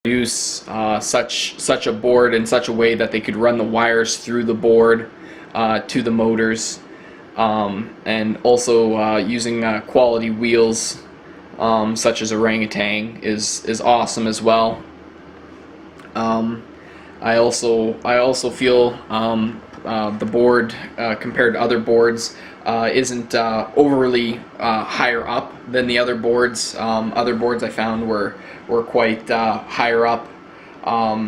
Use such a board in such a way that they could run the wires through the board to the motors, and also using quality wheels such as Orangutan is awesome as well. I also feel the board compared to other boards isn't overly higher up than the other boards. Other boards I found were quite higher up.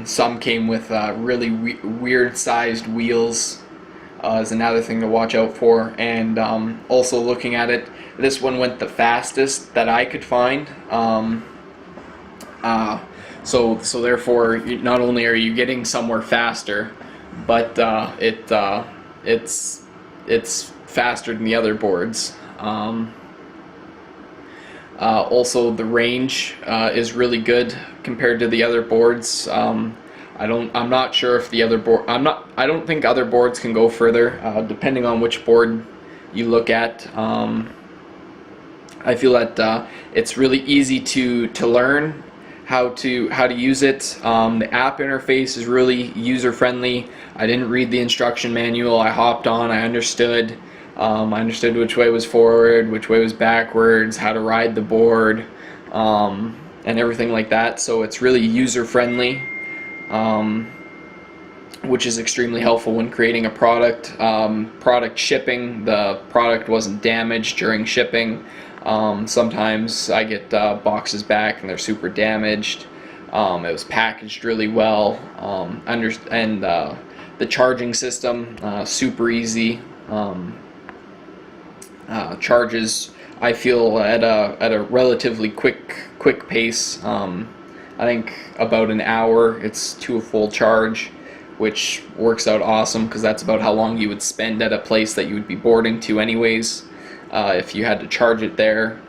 Some came with really weird sized wheels, is another thing to watch out for. And also looking at it, this one went the fastest that I could find. So therefore, not only are you getting somewhere faster, but it's faster than the other boards. Also, the range is really good compared to the other boards. I'm not sure if the other board. I don't think other boards can go further, depending on which board you look at. I feel that it's really easy to learn how to use it. The app interface is really user friendly. I didn't read the instruction manual. I hopped on. I understood. I understood which way was forward, which way was backwards, how to ride the board, and everything like that. So it's really user friendly, which is extremely helpful when creating a product. Product shipping, the product wasn't damaged during shipping. Sometimes I get boxes back and they're super damaged. It was packaged really well, and the charging system, super easy. Charges, I feel, at a relatively quick pace. I think about an hour it's to a full charge, which works out awesome because that's about how long you would spend at a place that you would be boarding to anyways, if you had to charge it there.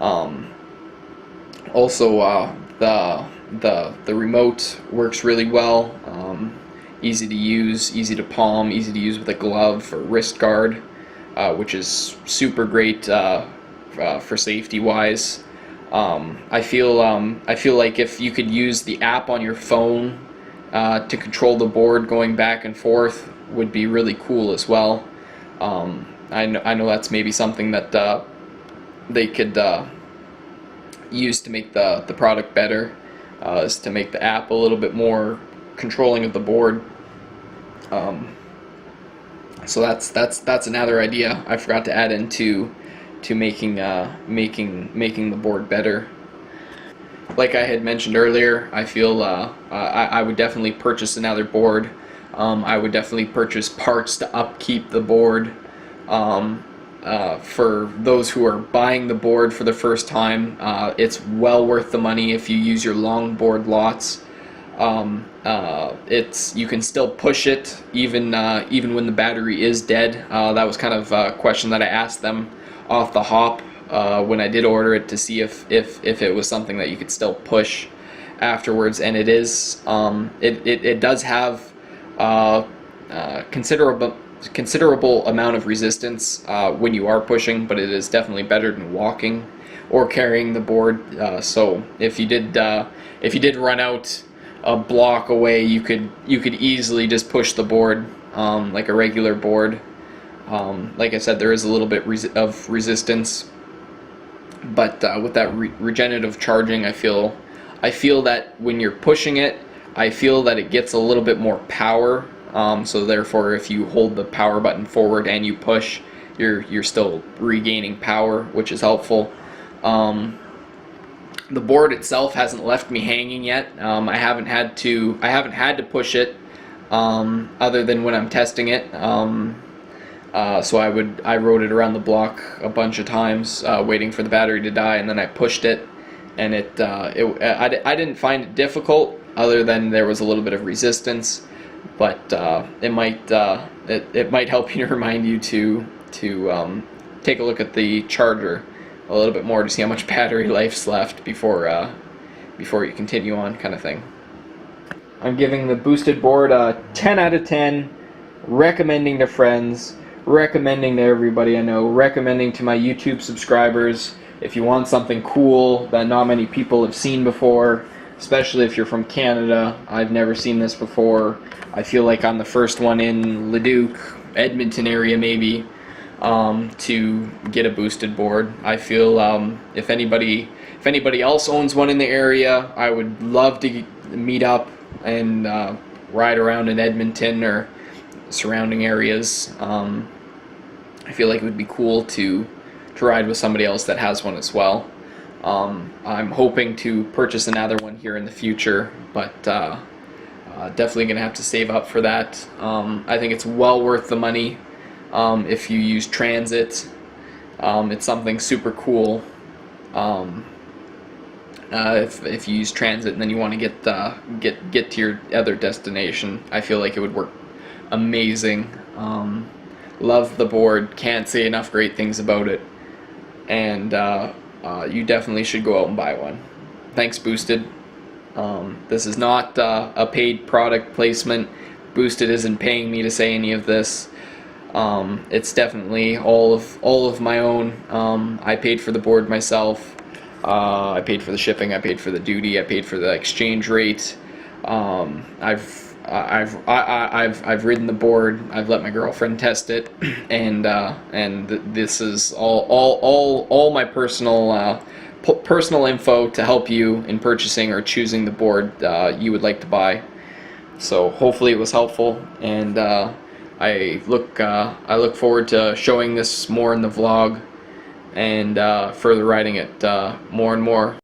Also, the remote works really well. Easy to use, easy to palm, easy to use with a glove or wrist guard, which is super great for safety wise. I feel like if you could use the app on your phone to control the board going back and forth would be really cool as well. I know that's maybe something that they could use to make the product better, is to make the app a little bit more controlling of the board. So that's another idea I forgot to add into making the board better. Like I had mentioned earlier, I feel I would definitely purchase another board. I would definitely purchase parts to upkeep the board. For those who are buying the board for the first time, it's well worth the money if you use your long board lots. You can still push it even when the battery is dead. That was kind of a question that I asked them off the hop when I did order it, to see if it was something that you could still push afterwards, and it is. It does have considerable amount of resistance when you are pushing, but it is definitely better than walking or carrying the board. So if you did run out a block away, you could easily just push the board like a regular board. Like I said, there is a little bit of resistance, but with that regenerative charging, I feel that when you're pushing it, I feel that it gets a little bit more power. So therefore, if you hold the power button forward and you push, you're still regaining power, which is helpful. The board itself hasn't left me hanging yet. I haven't had to push it, other than when I'm testing it. So I rode it around the block a bunch of times, waiting for the battery to die, and then I pushed it, and I didn't find it difficult, other than there was a little bit of resistance. But it might help you to remind you to take a look at the charger a little bit more to see how much battery life's left before you continue on, kind of thing. I'm giving the Boosted board a 10 out of 10, recommending to friends, recommending to everybody I know, recommending to my YouTube subscribers. If you want something cool that not many people have seen before, especially if you're from Canada. I've never seen this before. I feel like I'm the first one in Leduc, Edmonton area maybe, to get a boosted board. I feel if anybody else owns one in the area, I would love to meet up and ride around in Edmonton or surrounding areas. I feel like it would be cool to ride with somebody else that has one as well. I'm hoping to purchase another one here in the future, but definitely gonna have to save up for that. I think it's well worth the money if you use transit. It's something super cool. If you use transit and then you want to get to your other destination, I feel like it would work amazing. Love the board, can't say enough great things about it, and you definitely should go out and buy one. Thanks, Boosted. This is not a paid product placement. Boosted isn't paying me to say any of this. It's definitely all of my own. I paid for the board myself. I paid for the shipping. I paid for the duty. I paid for the exchange rate. I've ridden the board. I've let my girlfriend test it, and this is all my personal info to help you in purchasing or choosing the board you would like to buy. So hopefully it was helpful, and I look forward to showing this more in the vlog and further riding it more and more.